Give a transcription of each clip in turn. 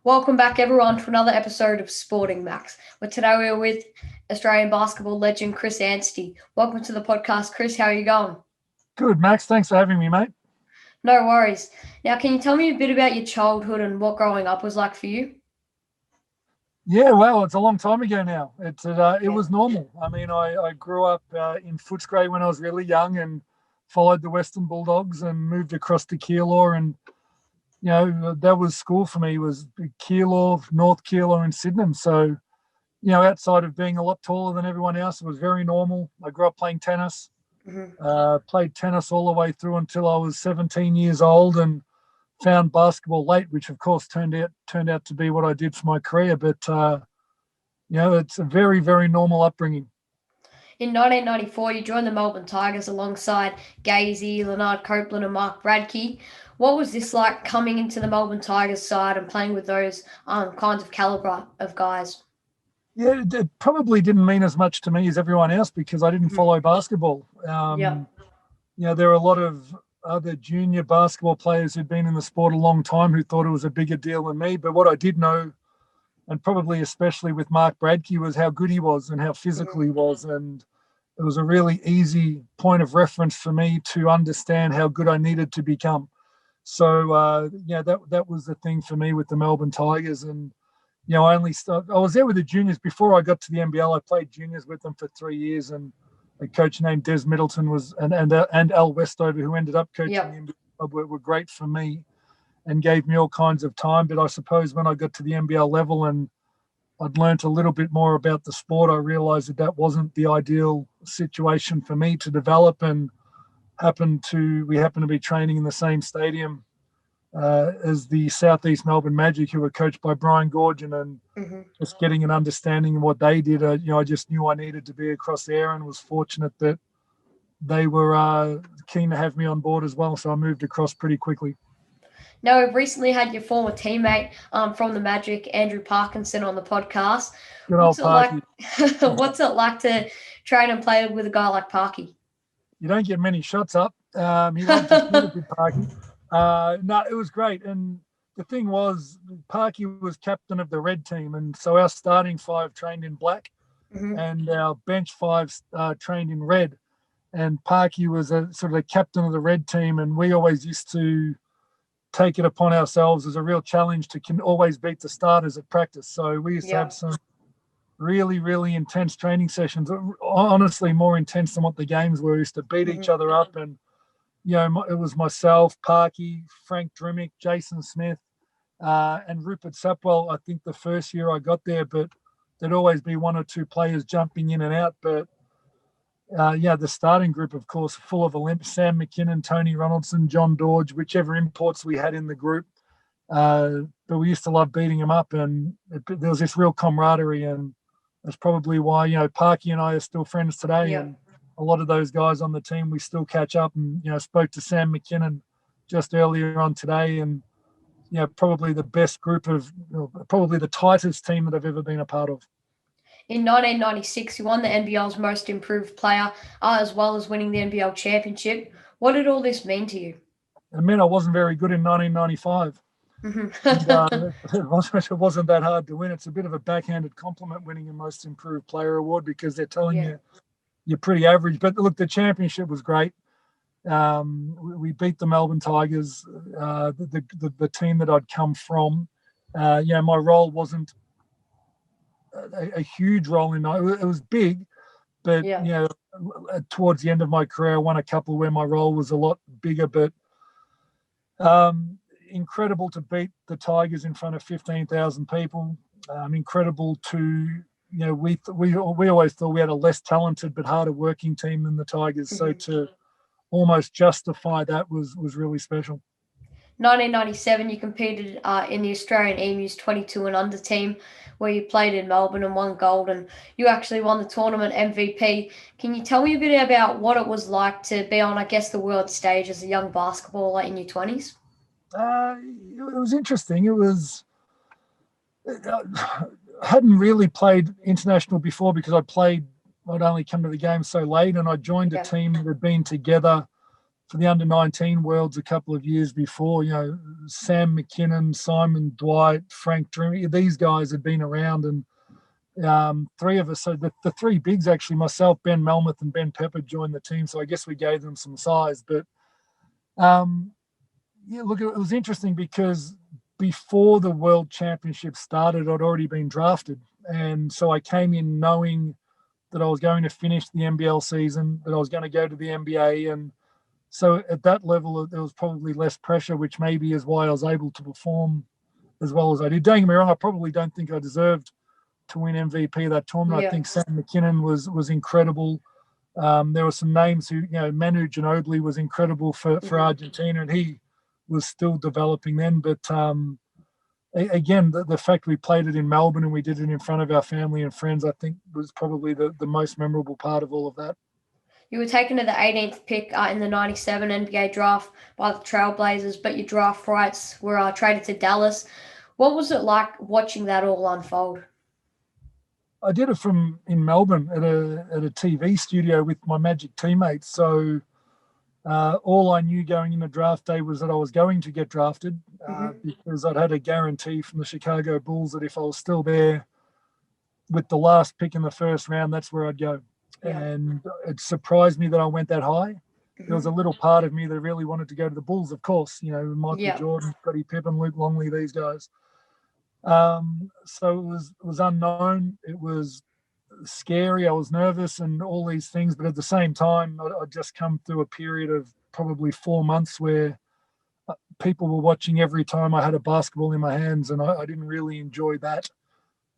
Welcome back, everyone, to another episode of Sporting Max, where today we're with Australian basketball legend Chris Anstey. Welcome to the podcast, Chris. How are you going? Good, Max. Thanks for having me, mate. No worries. Now, can you tell me a bit about your childhood and what growing up was like for you? Yeah, well, it's a long time ago now. It was normal. I mean, I grew up in Footscray when I was really young and followed the Western Bulldogs and moved across to Keilor. And, that was school for me, was Keilor, North Keilor and Sydenham. So, outside of being a lot taller than everyone else, it was very normal. I grew up playing tennis. Played tennis all the way through until I was 17 years old and found basketball late, which of course turned out to be what I did for my career. But it's a very, very normal upbringing. In 1994, you joined the Melbourne Tigers alongside Gazy, Leonard Copeland and Mark Bradkey. What was this like coming into the Melbourne Tigers side and playing with those kinds of calibre of guys? Yeah, it probably didn't mean as much to me as everyone else because I didn't follow basketball. Yeah. There are a lot of other junior basketball players who'd been in the sport a long time who thought it was a bigger deal than me. But what I did know, and probably especially with Mark Bradkey, was how good he was and how physical he was. And it was a really easy point of reference for me to understand how good I needed to become. So, that was the thing for me with the Melbourne Tigers. And I was there with the juniors before I got to the NBL. I played juniors with them for 3 years, and a coach named Des Middleton and Al Westover, who ended up coaching the NBL club, were great for me and gave me all kinds of time. But I suppose when I got to the NBL level and I'd learnt a little bit more about the sport, I realised that wasn't the ideal situation for me to develop. And we happened to be training in the same stadium as the Southeast Melbourne Magic, who were coached by Brian Gorgian, and just getting an understanding of what they did. I just knew I needed to be across there, and was fortunate that they were keen to have me on board as well. So I moved across pretty quickly. Now, we've recently had your former teammate from the Magic, Andrew Parkinson, on the podcast. Good old Parky. What's it like to train and play with a guy like Parky? You don't get many shots up. He loved to shoot a bit, Parky. No, it was great. And the thing was, Parky was captain of the red team. And so our starting five trained in black and our bench five trained in red. And Parky was a sort of the captain of the red team. And we always used to take it upon ourselves as a real challenge to always beat the starters at practice. So we used to have some really, really intense training sessions, honestly more intense than what the games were. We used to beat each other up. And it was myself, Parky, Frank Drimmick, Jason Smith, and Rupert Sapwell, I think, the first year I got there. But there'd always be one or two players jumping in and out. But, the starting group, of course, full of Olympics, Sam McKinnon, Tony Ronaldson, John Dorge, whichever imports we had in the group. But we used to love beating them up. And there was this real camaraderie. And that's probably why, Parky and I are still friends today. And a lot of those guys on the team, we still catch up, and, spoke to Sam McKinnon just earlier on today, and, probably the best group of, probably the tightest team that I've ever been a part of. In 1996, you won the NBL's Most Improved Player, as well as winning the NBL Championship. What did all this mean to you? It meant I wasn't very good in 1995. It wasn't that hard to win. It's a bit of a backhanded compliment winning a Most Improved Player award, because they're telling you you're pretty average. But look, the championship was great. We beat the Melbourne Tigers, the team that I'd come from. My role wasn't a huge role in it. It was big, but towards the end of my career, I won a couple where my role was a lot bigger. But incredible to beat the Tigers in front of 15,000 people. Incredible to. We always thought we had a less talented but harder working team than the Tigers. So to almost justify that was really special. 1997, you competed in the Australian Emus 22 and under team, where you played in Melbourne and won gold, and you actually won the tournament MVP. Can you tell me a bit about what it was like to be on, I guess, the world stage as a young basketballer in your 20s? It was interesting. I hadn't really played international before, because I'd only come to the game so late, and I joined a team that had been together for the under-19 Worlds a couple of years before. Sam McKinnon, Simon Dwight, Frank Drew, these guys had been around, and three of us, so the three bigs actually, myself, Ben Melmoth and Ben Pepper, joined the team, so I guess we gave them some size. But look, it was interesting because before the World Championship started, I'd already been drafted, and so I came in knowing that I was going to finish the NBL season, that I was going to go to the NBA, and so at that level there was probably less pressure, which maybe is why I was able to perform as well as I did. Don't get me wrong, I probably don't think I deserved to win MVP of that tournament. Yeah. I think Sam McKinnon was incredible. There were some names who, Manu Ginobili was incredible for Argentina, and he was still developing then. But again, the fact we played it in Melbourne and we did it in front of our family and friends, I think was probably the most memorable part of all of that. You were taken to the 18th pick in the 97 NBA draft by the Trailblazers, but your draft rights were traded to Dallas. What was it like watching that all unfold? I did it in Melbourne at a TV studio with my Magic teammates. So all I knew going into draft day was that I was going to get drafted because I'd had a guarantee from the Chicago Bulls that if I was still there with the last pick in the first round, that's where I'd go. Yeah. And it surprised me that I went that high. There was a little part of me that really wanted to go to the Bulls, of course, Michael Jordan, Scottie Pippen, Luke Longley, these guys. So it was unknown. It was scary. I was nervous and all these things, but at the same time, I'd just come through a period of probably 4 months where people were watching every time I had a basketball in my hands, and I didn't really enjoy that.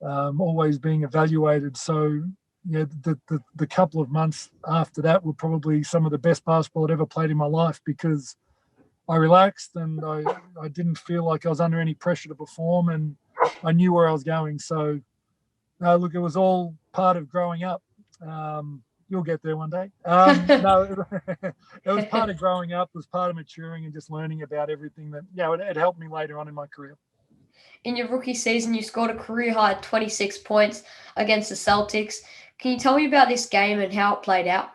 Always being evaluated. So the couple of months after that were probably some of the best basketball I'd ever played in my life, because I relaxed and I didn't feel like I was under any pressure to perform, and I knew where I was going. So, look, it was all part of growing up. You'll get there one day. No, it was part of growing up, it was part of maturing and just learning about everything that, it helped me later on in my career. In your rookie season, you scored a career-high 26 points against the Celtics. Can you tell me about this game and how it played out?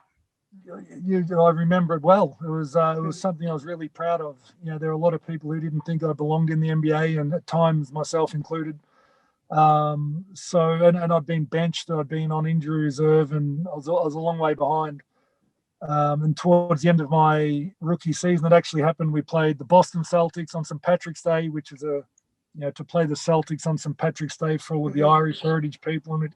I remember it well. It was something I was really proud of. There are a lot of people who didn't think I belonged in the NBA, and at times myself included. And I'd been benched. I'd been on injury reserve, and I was a long way behind. And towards the end of my rookie season, it actually happened. We played the Boston Celtics on St. Patrick's Day, which is to play the Celtics on St. Patrick's Day for all of the Irish heritage people, and it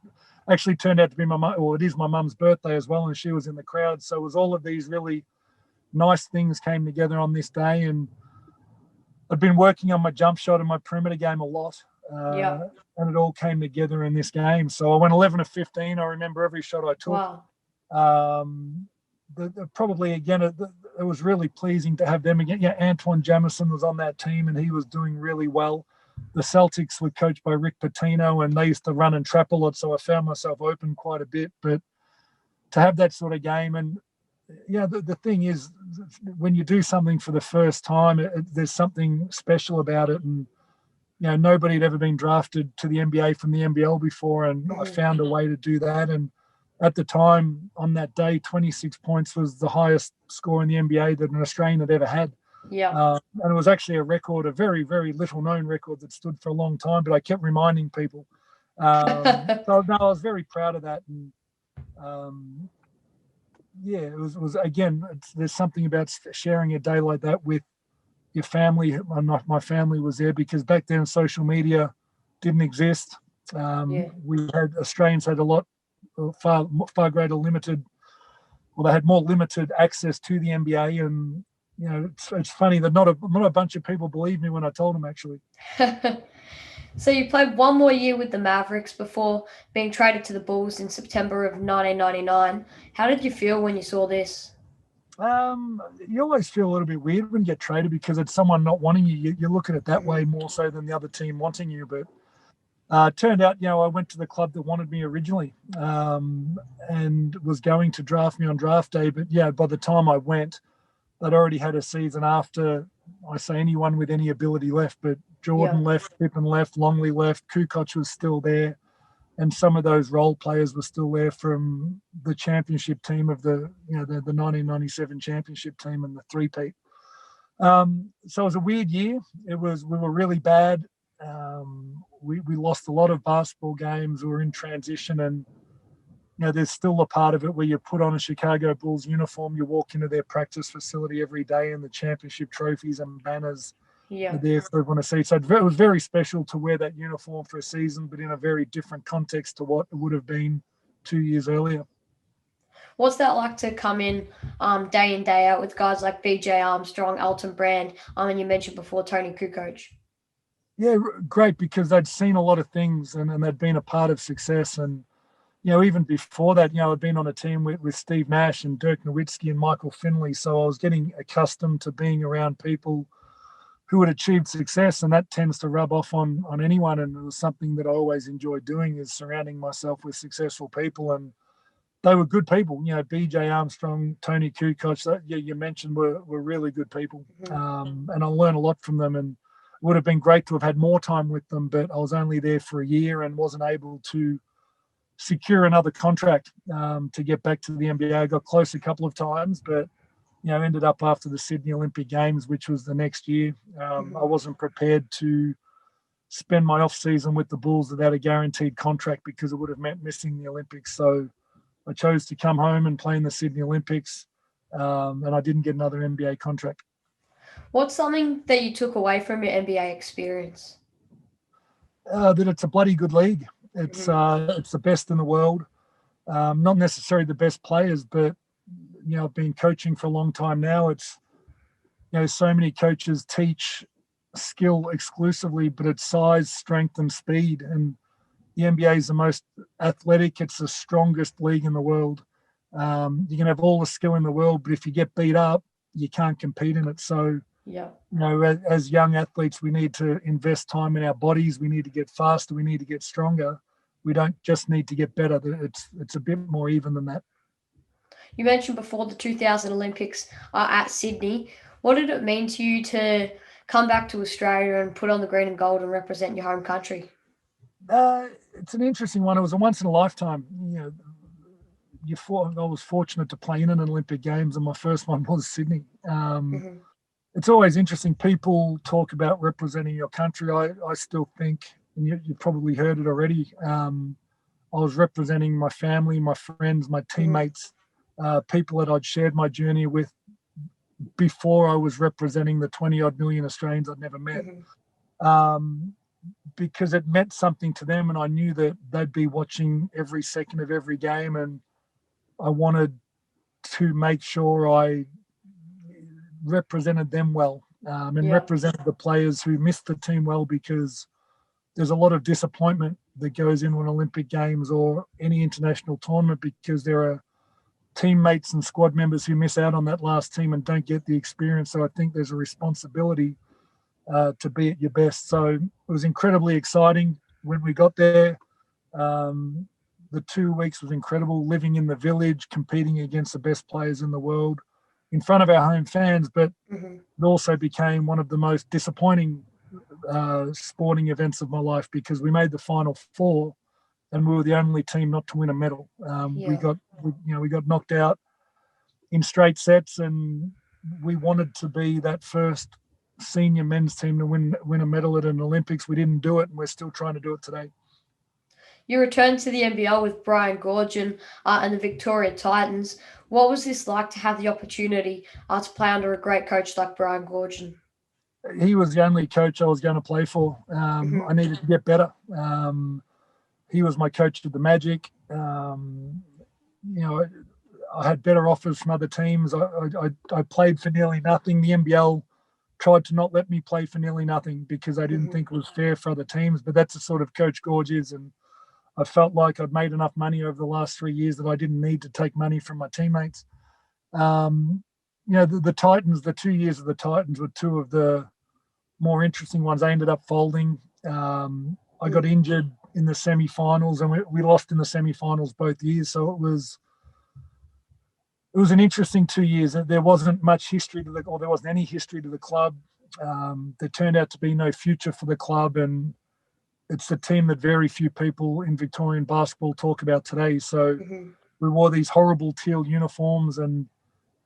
actually turned out to be it is my mum's birthday as well, and she was in the crowd. So it was all of these really nice things came together on this day, and I'd been working on my jump shot and my perimeter game a lot, and it all came together in this game. So I went 11 of 15. I remember every shot I took. Wow. Probably again, it was really pleasing to have them again. Antoine Jamison was on that team, and he was doing really well. The Celtics were coached by Rick Pitino, and they used to run and trap a lot, so I found myself open quite a bit. But to have that sort of game, and the thing is, when you do something for the first time, there's something special about it. And nobody had ever been drafted to the NBA from the NBL before, and I found a way to do that. And at the time, on that day, 26 points was the highest score in the NBA that an Australian had ever had. Yeah. And it was actually a record, a very, very little known record that stood for a long time, but I kept reminding people. So no, I was very proud of that. And it was again, there's something about sharing a day like that with your family. My family was there because back then social media didn't exist. Australians had a lot, far greater limited, they had more limited access to the NBA, and it's funny that not a bunch of people believed me when I told them, actually. So you played one more year with the Mavericks before being traded to the Bulls in September of 1999. How did you feel when you saw this? You always feel a little bit weird when you get traded because it's someone not wanting you. You look at it that way more so than the other team wanting you. But it turned out, I went to the club that wanted me originally and was going to draft me on draft day. But, by the time I went, they'd already had a season after, I say, anyone with any ability left. But Jordan left, Pippen left, Longley left, Kukoc was still there. and some of those role players were still there from the championship team of the 1997 championship team and the three-peat. So it was a weird year. We were really bad. We lost a lot of basketball games. We were in transition, and there's still a part of it where you put on a Chicago Bulls uniform, you walk into their practice facility every day, and the championship trophies and banners are there for everyone to see. So it was very special to wear that uniform for a season, but in a very different context to what it would have been 2 years earlier. What's that like to come in day out with guys like BJ Armstrong, Elton Brand, and you mentioned before Tony Kukoc? Yeah, great, because they'd seen a lot of things and they'd been a part of success. And, even before that, I'd been on a team with Steve Nash and Dirk Nowitzki and Michael Finley. So I was getting accustomed to being around people who had achieved success, and that tends to rub off on anyone. And it was something that I always enjoyed doing, is surrounding myself with successful people. And they were good people. BJ Armstrong, Tony Kukoc, that you mentioned were really good people. And I learned a lot from them, and it would have been great to have had more time with them, but I was only there for a year and wasn't able to secure another contract to get back to the NBA. I got close a couple of times, but ended up after the Sydney Olympic Games, which was the next year. I wasn't prepared to spend my off season with the Bulls without a guaranteed contract, because it would have meant missing the Olympics. So I chose to come home and play in the Sydney Olympics, and I didn't get another NBA contract. What's something that you took away from your NBA experience? That it's a bloody good league. It's the best in the world. Not necessarily the best players, but I've been coaching for a long time now. It's so many coaches teach skill exclusively, but it's size, strength, and speed. And the NBA is the most athletic. It's the strongest league in the world. You can have all the skill in the world, but if you get beat up, you can't compete in it. So, as young athletes, we need to invest time in our bodies. We need to get faster. We need to get stronger. We don't just need to get better. It's a bit more even than that. You mentioned before the 2000 Olympics at Sydney. What did it mean to you to come back to Australia and put on the green and gold and represent your home country? It's an interesting one. It was a once in a lifetime. I was fortunate to play in an Olympic Games, and my first one was Sydney. It's always interesting. People talk about representing your country. I still think, and you probably heard it already, I was representing my family, my friends, my teammates, people that I'd shared my journey with before I was representing the 20-odd million Australians I'd never met. Because it meant something to them, and I knew that they'd be watching every second of every game, and I wanted to make sure I represented them well, and represented the players who missed the team well, because there's a lot of disappointment that goes into an Olympic Games or any international tournament, because there are teammates and squad members who miss out on that last team and don't get the experience. So I think there's a responsibility to be at your best. So it was incredibly exciting when we got there. The 2 weeks was incredible, living in the village, competing against the best players in the world in front of our home fans, but it also became one of the most disappointing sporting events of my life, because we made the Final Four and we were the only team not to win a medal. We got knocked out in straight sets, and we wanted to be that first senior men's team to win a medal at an Olympics. We didn't do it, and we're still trying to do it today. You returned to the NBL with Brian Goorjian and the Victoria Titans. What was this like to have the opportunity to play under a great coach like Brian Goorjian? He was the only coach I was going to play for. I needed to get better. He was my coach at the Magic. I had better offers from other teams. I played for nearly nothing. The NBL tried to not let me play for nearly nothing because I didn't think it was fair for other teams. But that's the sort of coach Gorge is, and I felt like I'd made enough money over the last 3 years that I didn't need to take money from my teammates. The Titans, the 2 years of the Titans were two of the more interesting ones. I ended up folding. I got injured in the semi-finals, and we lost in the semi-finals both years. So it was an interesting 2 years. There wasn't much history there wasn't any history to the club. There turned out to be no future for the club, and it's the team that very few people in Victorian basketball talk about today. So Mm-hmm. we wore these horrible teal uniforms, and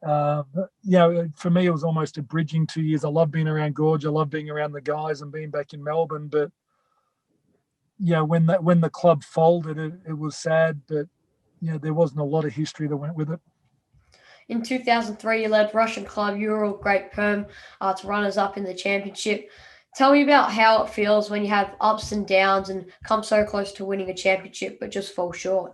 for me, it was almost a bridging 2 years. I love being around Gorge. I love being around the guys and being back in Melbourne. But when the club folded, it was sad. But there wasn't a lot of history that went with it. In 2003, you led Russian club Ural Great Perm to runners-up in the championship. Tell me about how it feels when you have ups and downs and come so close to winning a championship but just fall short.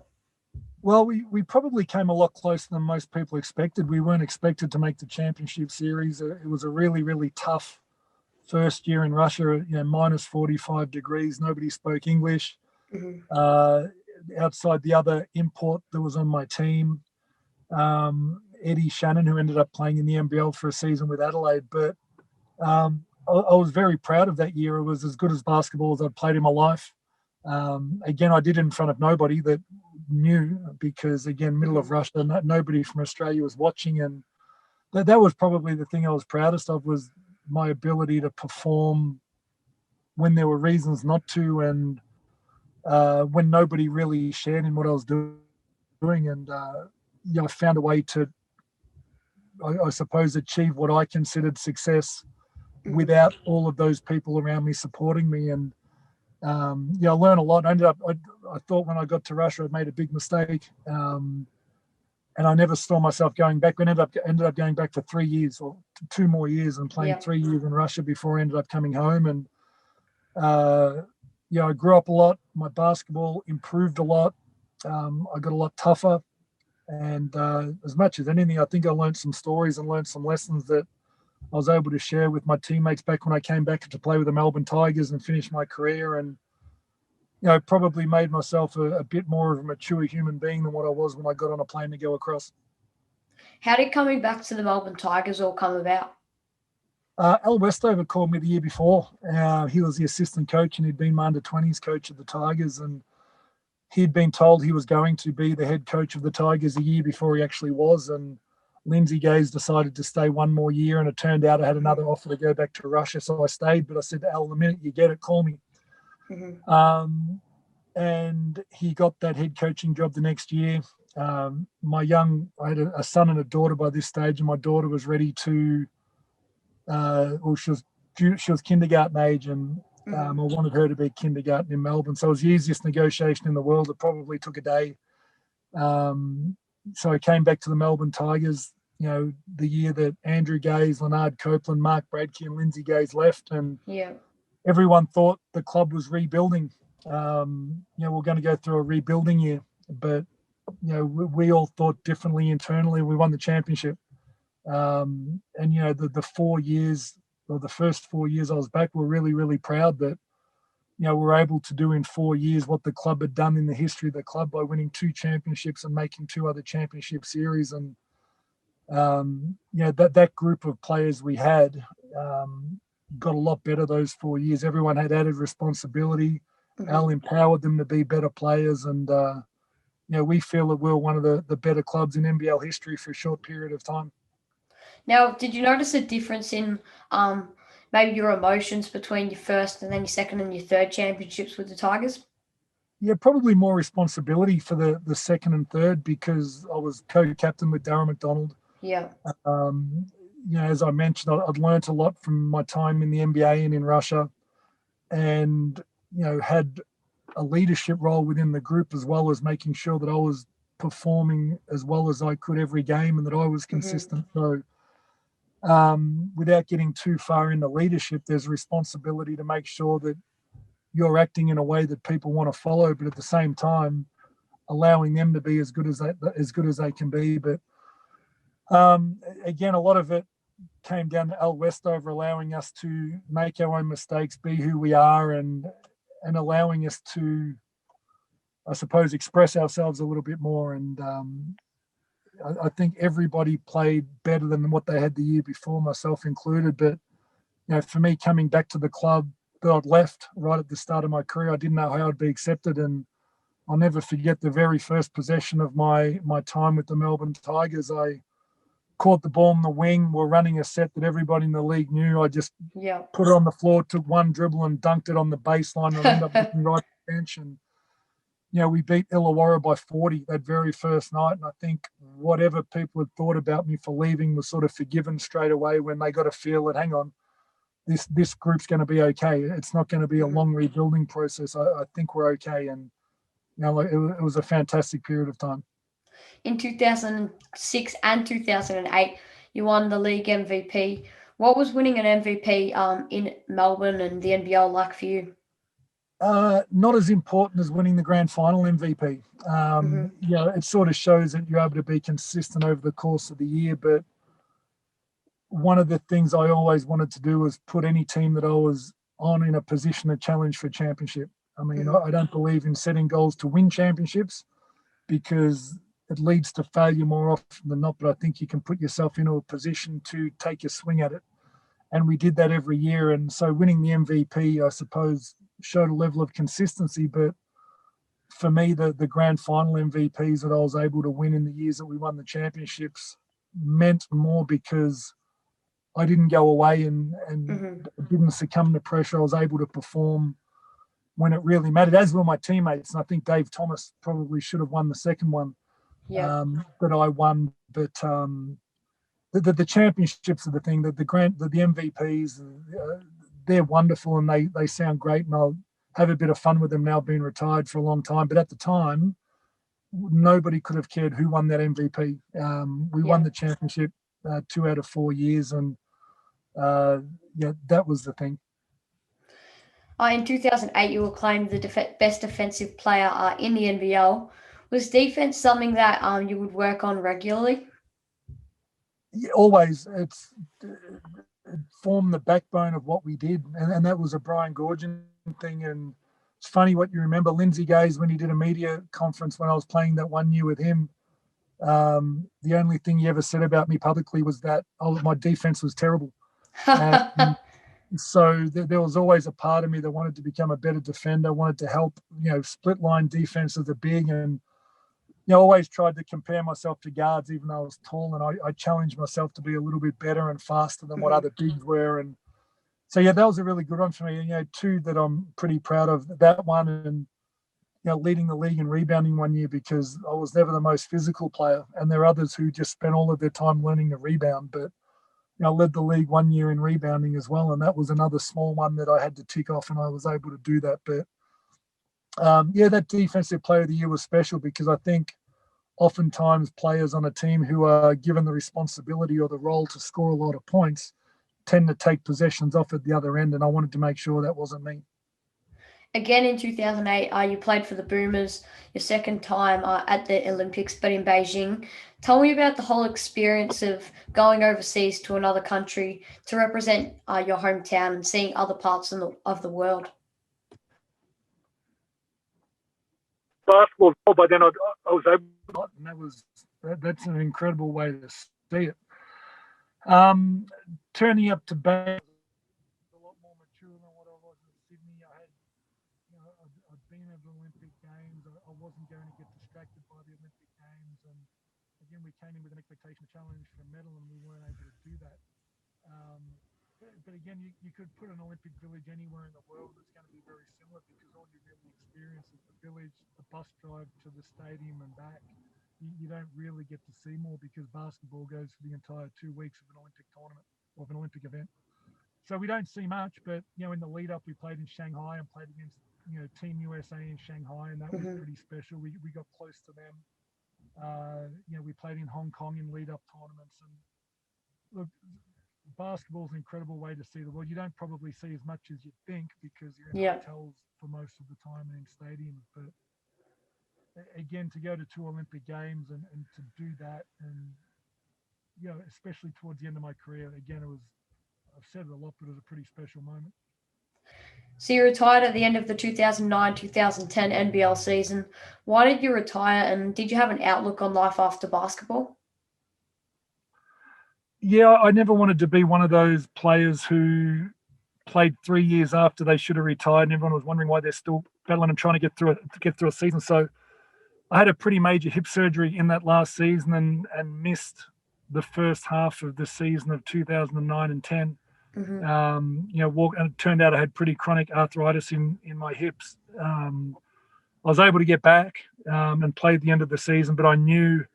Well, we probably came a lot closer than most people expected. We weren't expected to make the championship series. It was a really, really tough first year in Russia, minus 45 degrees. Nobody spoke English. Mm-hmm. Outside the other import that was on my team, Eddie Shannon, who ended up playing in the NBL for a season with Adelaide. But I was very proud of that year. It was as good as basketball as I'd played in my life. Again, I did it in front of nobody that knew, because again, middle of Russia, nobody from Australia was watching, and that was probably the thing I was proudest of, was my ability to perform when there were reasons not to, and when nobody really shared in what I was doing. And I found a way to, I suppose, achieve what I considered success without all of those people around me supporting me. And I learned a lot. I thought when I got to Russia, I'd made a big mistake, and I never saw myself going back. We ended up going back for 3 years, or 2 more years, and playing 3 years in Russia before I ended up coming home. And I grew up a lot. My basketball improved a lot. I got a lot tougher, and as much as anything, I think I learned some stories and learned some lessons that I was able to share with my teammates back when I came back to play with the Melbourne Tigers and finish my career. And probably made myself a bit more of a mature human being than what I was when I got on a plane to go across. How did coming back to the Melbourne Tigers all come about? Al Westover called me the year before. He was the assistant coach, and he'd been my under-20s coach of the Tigers, and he'd been told he was going to be the head coach of the Tigers a year before he actually was. And Lindsay Gaze decided to stay 1 more year, and it turned out I had another offer to go back to Russia, so I stayed. But I said to Al, the minute you get it, call me. Mm-hmm. And he got that head coaching job the next year. I had a son and a daughter by this stage, and my daughter was ready to, she was kindergarten age, and I wanted her to be kindergarten in Melbourne. So it was the easiest negotiation in the world. It probably took a day. So I came back to the Melbourne Tigers, the year that Andrew Gaze, Leonard Copeland, Mark Bradkey, and Lindsay Gaze left. And everyone thought the club was rebuilding. We're going to go through a rebuilding year, but we all thought differently internally. We won the championship, and the 4 years, or the first 4 years I was back, we're really, really proud that we're able to do in 4 years what the club had done in the history of the club by winning 2 championships and making 2 other championship series. And that group of players we had got a lot better those 4 years. Everyone had added responsibility. Al empowered them to be better players, and we feel that we're one of the better clubs in NBL history for a short period of time. Now, did you notice a difference in maybe your emotions between your first and then your second and your third championships with the Tigers? Yeah, probably more responsibility for the second and third, because I was co-captain with Darren McDonald. Yeah. As I mentioned, I'd learnt a lot from my time in the NBA and in Russia, and had a leadership role within the group, as well as making sure that I was performing as well as I could every game and that I was consistent. So without getting too far into leadership, there's a responsibility to make sure that you're acting in a way that people want to follow, but at the same time allowing them to be as good as they can be. But again, a lot of it came down to Al Westover allowing us to make our own mistakes, be who we are, and allowing us to, I suppose, express ourselves a little bit more. And I think everybody played better than what they had the year before, myself included. But for me, coming back to the club that I'd left right at the start of my career, I didn't know how I'd be accepted. And I'll never forget the very first possession of my time with the Melbourne Tigers. I caught the ball in the wing, were running a set that everybody in the league knew. I just put it on the floor, took one dribble and dunked it on the baseline, and I ended up looking right at the bench. And, we beat Illawarra by 40 that very first night. And I think whatever people had thought about me for leaving was sort of forgiven straight away when they got a feel that, hang on, this group's going to be okay. It's not going to be a long rebuilding process. I think we're okay. And, it was a fantastic period of time. In 2006 and 2008, you won the league MVP. What was winning an MVP in Melbourne and the NBL like for you? Not as important as winning the grand final MVP. It sort of shows that you're able to be consistent over the course of the year. But one of the things I always wanted to do was put any team that I was on in a position to challenge for championship. I mean, I don't believe in setting goals to win championships because it leads to failure more often than not. But I think you can put yourself into a position to take a swing at it. And we did that every year. And so winning the MVP, I suppose, showed a level of consistency. But for me, the grand final MVPs that I was able to win in the years that we won the championships meant more because I didn't go away and didn't succumb to pressure. I was able to perform when it really mattered, as were my teammates. And I think Dave Thomas probably should have won the second one that I won. But the championships are the thing. The MVPs, they're wonderful and they sound great, and I'll have a bit of fun with them now, being retired for a long time. But at the time, nobody could have cared who won that MVP. We won the championship 2 out of 4 years, and that was the thing. In 2008, you were claimed the best defensive player in the NBL. Was defense something that you would work on regularly? Yeah, always. It formed the backbone of what we did, and that was a Brian Goorjian thing. And it's funny what you remember. Lindsay Gaze, when he did a media conference when I was playing that 1 year with him, the only thing he ever said about me publicly was that my defense was terrible. So there was always a part of me that wanted to become a better defender, wanted to help, split line defenses are big, and always tried to compare myself to guards, even though I was tall, and I challenged myself to be a little bit better and faster than what other bigs were. And so, that was a really good one for me. And, 2 that I'm pretty proud of, that one and, leading the league in rebounding 1 year, because I was never the most physical player. And there are others who just spent all of their time learning to rebound. But, I led the league 1 year in rebounding as well. And that was another small one that I had to tick off, and I was able to do that. But, that defensive player of the year was special because I think oftentimes players on a team who are given the responsibility or the role to score a lot of points tend to take possessions off at the other end, and I wanted to make sure that wasn't me. Again in 2008, you played for the Boomers, your second time at the Olympics, but in Beijing. Tell me about the whole experience of going overseas to another country to represent your hometown and seeing other parts of the world. Basketball, but then I was able, and that's an incredible way to see it. Turning up to Beijing, a lot more mature than what I was in Sydney. I'd been at the Olympic Games. I wasn't going to get distracted by the Olympic Games, and again, we came in with an expectation challenge for a medal, and we weren't able to do that. But again, you could put an Olympic village anywhere in the world. It's going to be very similar because all you really experience is the village, the bus drive to the stadium and back. You don't really get to see more because basketball goes for the entire 2 weeks of an Olympic tournament or of an Olympic event. So we don't see much, but, in the lead up, we played in Shanghai and played against, Team USA in Shanghai, and that was pretty special. We got close to them. We played in Hong Kong in lead up tournaments, and look, basketball is an incredible way to see the world. You don't probably see as much as you think because you're in hotels for most of the time and in stadiums. But again, to go to 2 Olympic Games and to do that, and especially towards the end of my career, again, I've said it a lot, but it was a pretty special moment. So you retired at the end of the 2009-2010 NBL season. Why did you retire, and did you have an outlook on life after basketball? Yeah, I never wanted to be one of those players who played 3 years after they should have retired, and everyone was wondering why they're still battling and trying to get through a season. So I had a pretty major hip surgery in that last season and missed the first half of the season of 2009 and 10. Mm-hmm. And it turned out I had pretty chronic arthritis in my hips. I was able to get back and play at the end of the season, but I knew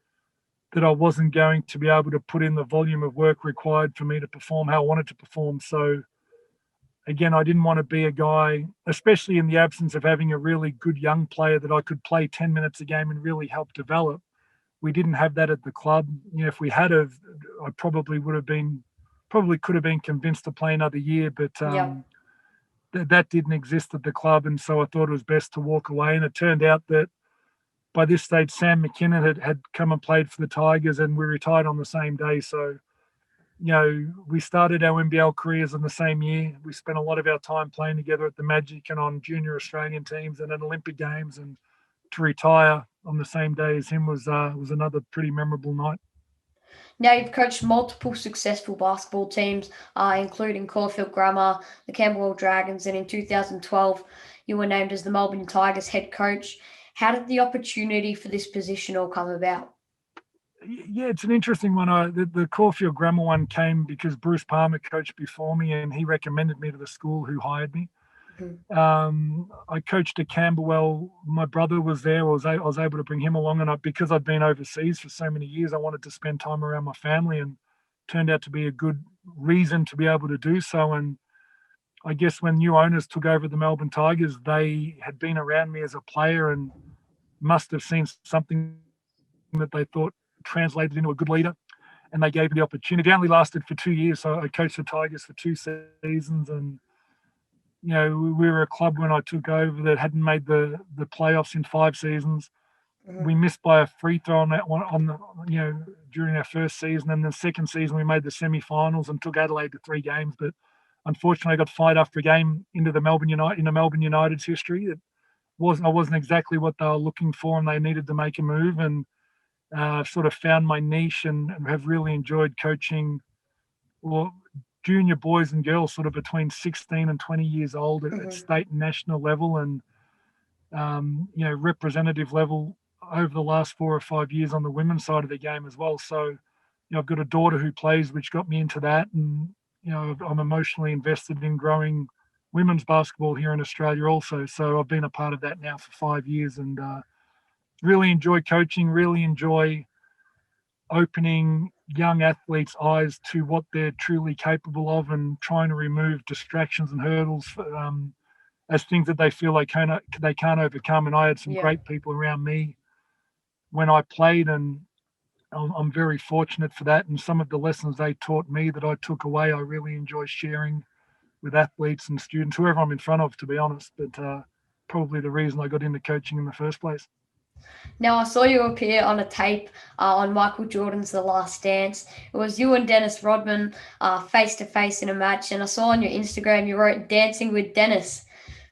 that I wasn't going to be able to put in the volume of work required for me to perform how I wanted to perform. So again, I didn't want to be a guy, especially in the absence of having a really good young player that I could play 10 minutes a game and really help develop. We didn't have that at the club. If we had I probably could have been convinced to play another year, but that didn't exist at the club. And so I thought it was best to walk away. And it turned out that by this stage, Sam McKinnon had come and played for the Tigers, and we retired on the same day. So, we started our NBL careers in the same year. We spent a lot of our time playing together at the Magic and on junior Australian teams and at Olympic Games. And to retire on the same day as him was another pretty memorable night. Now you've coached multiple successful basketball teams, including Caulfield Grammar, the Camberwell Dragons, and in 2012 you were named as the Melbourne Tigers head coach. How did the opportunity for this position all come about? Yeah, it's an interesting one. The Caulfield Grammar one came because Bruce Palmer coached before me, and he recommended me to the school who hired me. Mm-hmm. I coached at Camberwell. My brother was there. I was able to bring him along, and because I'd been overseas for so many years, I wanted to spend time around my family, and turned out to be a good reason to be able to do so. And I guess when new owners took over the Melbourne Tigers, they had been around me as a player and must have seen something that they thought translated into a good leader, and they gave me the opportunity. It only lasted for 2 years, so I coached the Tigers for 2 seasons. And we were a club when I took over that hadn't made the playoffs in 5 seasons. Mm-hmm. We missed by a free throw on that one during our first season, and the second season we made the semi-finals and took Adelaide to 3 games. But unfortunately, I got fired after a game into the Melbourne United's history. I wasn't exactly what they were looking for, and they needed to make a move. And I've sort of found my niche and have really enjoyed coaching junior boys and girls sort of between 16 and 20 years old at state and national level, and representative level over the last 4 or 5 years on the women's side of the game as well. So I've got a daughter who plays, which got me into that, and I'm emotionally invested in growing women's basketball here in Australia also. So I've been a part of that now for 5 years, and really enjoy coaching, really enjoy opening young athletes' eyes to what they're truly capable of, and trying to remove distractions and hurdles as things that they feel they can't overcome. And I had some great people around me when I played, and I'm very fortunate for that. And some of the lessons they taught me that I took away, I really enjoy sharing with athletes and students, whoever I'm in front of, to be honest. But probably the reason I got into coaching in the first place. Now, I saw you appear on a tape on Michael Jordan's The Last Dance. It was you and Dennis Rodman face-to-face in a match, and I saw on your Instagram you wrote Dancing with Dennis.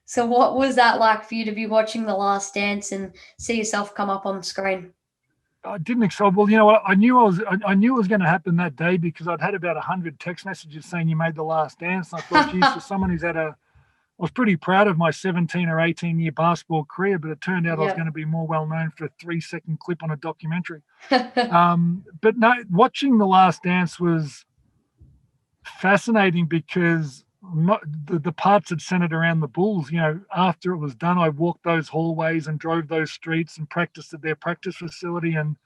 So what was that like for you to be watching The Last Dance and see yourself come up on the screen? I didn't expect. Well, I knew it was going to happen that day, because I'd had about 100 text messages saying you made The Last Dance. And I thought, geez, for someone who's I was pretty proud of my 17 or 18 year basketball career, but it turned out I was going to be more well known for a 3-second clip on a documentary. But no, watching The Last Dance was fascinating, because the parts that centered around the Bulls, after it was done, I walked those hallways and drove those streets and practiced at their practice facility and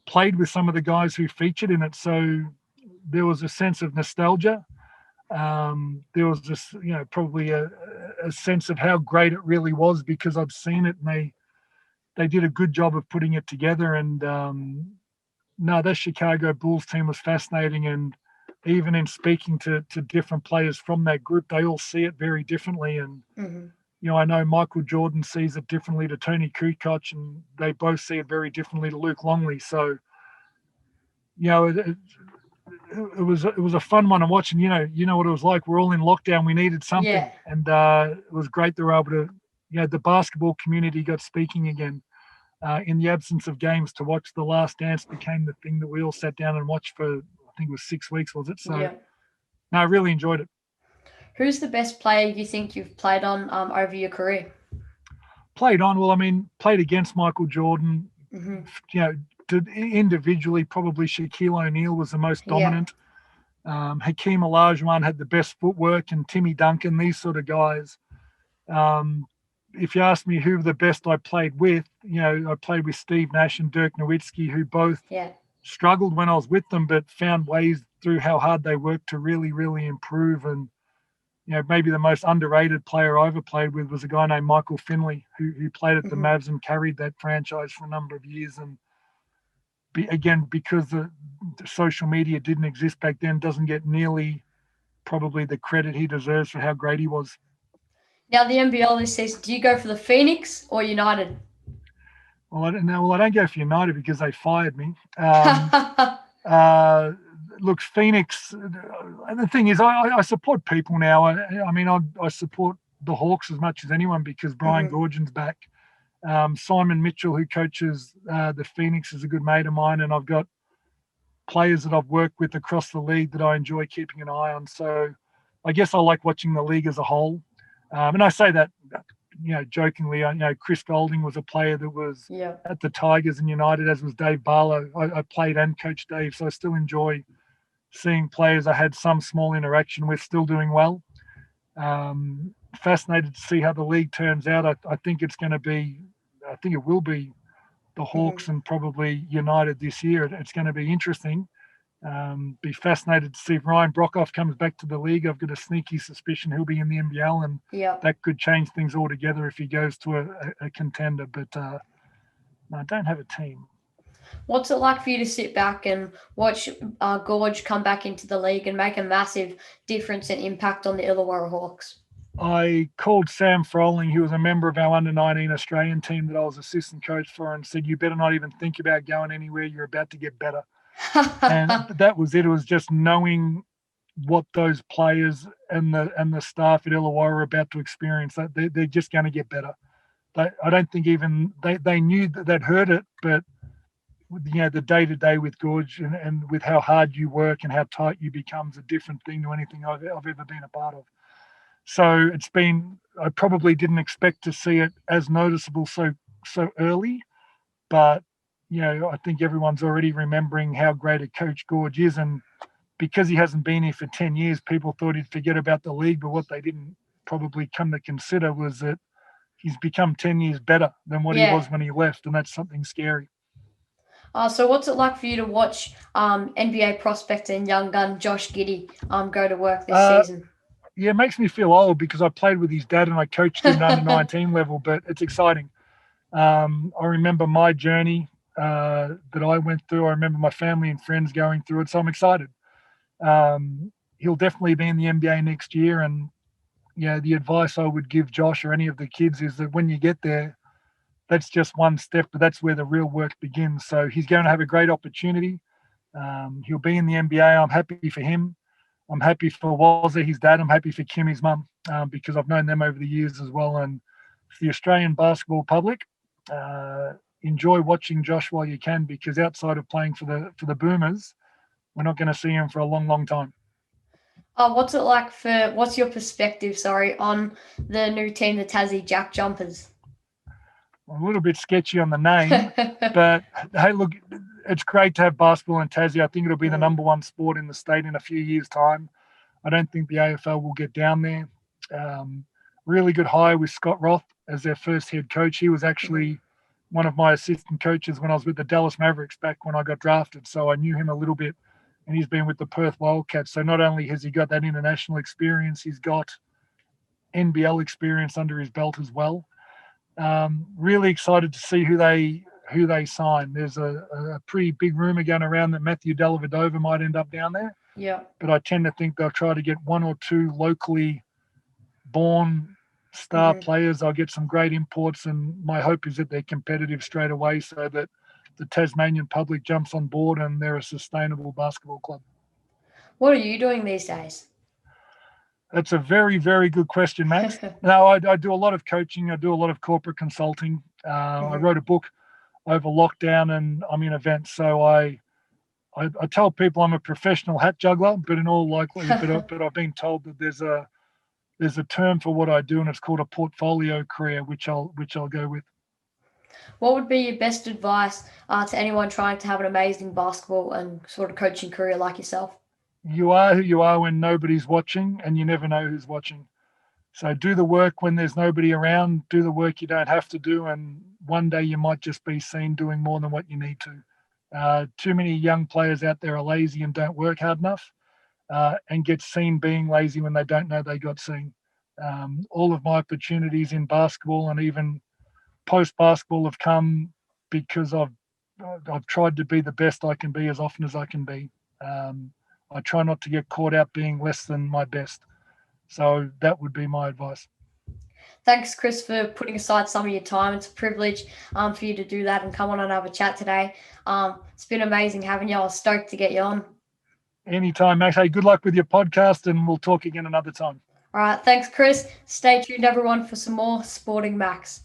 played with some of the guys who featured in it. So there was a sense of nostalgia. There was just, probably a sense of how great it really was, because I'd seen it, and they did a good job of putting it together. And that Chicago Bulls team was fascinating. And even in speaking to different players from that group, they all see it very differently. And, I know Michael Jordan sees it differently to Tony Kukoc, and they both see it very differently to Luke Longley. So, it was a fun one to watch, and you know what it was like. We're all in lockdown. We needed something, and it was great they were able to. The basketball community got speaking again. In the absence of games, to watch The Last Dance became the thing that we all sat down and watched for, I think it was 6 weeks, was it? So, no, I really enjoyed it. Who's the best player you think you've played on over your career? Played against Michael Jordan. individually, probably Shaquille O'Neal was the most Yeah. dominant. Hakeem Olajuwon had the best footwork, and Timmy Duncan, these sort of guys. If you ask me who the best I played with, I played with Steve Nash and Dirk Nowitzki, who both struggled when I was with them, but found ways through how hard they worked to really, really improve. And maybe the most underrated player I ever played with was a guy named Michael Finley, who played at the Mavs and carried that franchise for a number of years. And again, because the social media didn't exist back then, doesn't get nearly probably the credit he deserves for how great he was. Now, the NBL this season, do you go for the Phoenix or United? Well, I don't go for United because they fired me. Look, Phoenix, the thing is, I support people now. I support the Hawks as much as anyone because Brian Goorjian's back. Simon Mitchell, who coaches the Phoenix, is a good mate of mine, and I've got players that I've worked with across the league that I enjoy keeping an eye on. So I guess I like watching the league as a whole. And I say that, jokingly. Chris Golding was a player that was at the Tigers and United, as was Dave Barlow. I played and coached Dave, so I still enjoy seeing players I had some small interaction with still doing well. Fascinated to see how the league turns out. I think it will be the Hawks and probably United this year. It's going to be interesting. Be fascinated to see if Ryan Broekhoff comes back to the league. I've got a sneaky suspicion he'll be in the NBL, and that could change things altogether if he goes to a contender. But I don't have a team. What's it like for you to sit back and watch Gorge come back into the league and make a massive difference and impact on the Illawarra Hawks? I called Sam Froling, who was a member of our under-19 Australian team that I was assistant coach for, and said, "You better not even think about going anywhere. You're about to get better." And that was it. It was just knowing what those players and the staff at Illawarra are about to experience. That they're just going to get better. I don't think even they knew that they'd heard it, but the day-to-day with Gorge and with how hard you work and how tight you become is a different thing to anything I've ever been a part of. So I probably didn't expect to see it as noticeable so early, but I think everyone's already remembering how great a coach Gorge is, and because he hasn't been here for 10 years, people thought he'd forget about the league, but what they didn't probably come to consider was that he's become 10 years better than what he was when he left, and that's something scary. So what's it like for you to watch NBA prospect and young gun Josh Gude go to work this season? Yeah, it makes me feel old because I played with his dad and I coached him at under 19 level, but it's exciting. I remember my journey that I went through. I remember my family and friends going through it, so I'm excited. He'll definitely be in the NBA next year, and the advice I would give Josh or any of the kids is that when you get there, that's just one step, but that's where the real work begins. So he's going to have a great opportunity. He'll be in the NBA. I'm happy for him. I'm happy for Wazza, his dad. I'm happy for Kim, his mum, because I've known them over the years as well. And for the Australian basketball public, enjoy watching Josh while you can, because outside of playing for the Boomers, we're not going to see him for a long, long time. What's it like what's your perspective, on the new team, the Tassie Jack Jumpers? A little bit sketchy on the name, but hey, look, it's great to have basketball in Tassie. I think it'll be the number one sport in the state in a few years' time. I don't think the AFL will get down there. Really good hire with Scott Roth as their first head coach. He was actually one of my assistant coaches when I was with the Dallas Mavericks back when I got drafted, so I knew him a little bit, and he's been with the Perth Wildcats. So not only has he got that international experience, he's got NBL experience under his belt as well. Really excited to see who they sign. There's a pretty big rumor going around that Matthew Dellavedova might end up down there. Yeah. But I tend to think they'll try to get one or two locally born star players. I'll get some great imports, and my hope is that they're competitive straight away so that the Tasmanian public jumps on board and they're a sustainable basketball club. What are you doing these days? That's a very, very good question, Max. No, I do a lot of coaching. I do a lot of corporate consulting. I wrote a book over lockdown, and I'm in events. So I tell people I'm a professional hat juggler, but in all likelihood, but I've been told that there's a term for what I do, and it's called a portfolio career, which I'll go with. What would be your best advice to anyone trying to have an amazing basketball and sort of coaching career like yourself? You are who you are when nobody's watching, and you never know who's watching. So do the work when there's nobody around. Do the work you don't have to do, and one day you might just be seen doing more than what you need to. Too many young players out there are lazy and don't work hard enough, and get seen being lazy when they don't know they got seen. All of my opportunities in basketball and even post basketball have come because I've tried to be the best I can be as often as I can be. I try not to get caught out being less than my best. So that would be my advice. Thanks, Chris, for putting aside some of your time. It's a privilege for you to do that and come on and have a chat today. It's been amazing having you. I was stoked to get you on. Anytime, Max. Hey, good luck with your podcast, and we'll talk again another time. All right. Thanks, Chris. Stay tuned, everyone, for some more Sporting Max.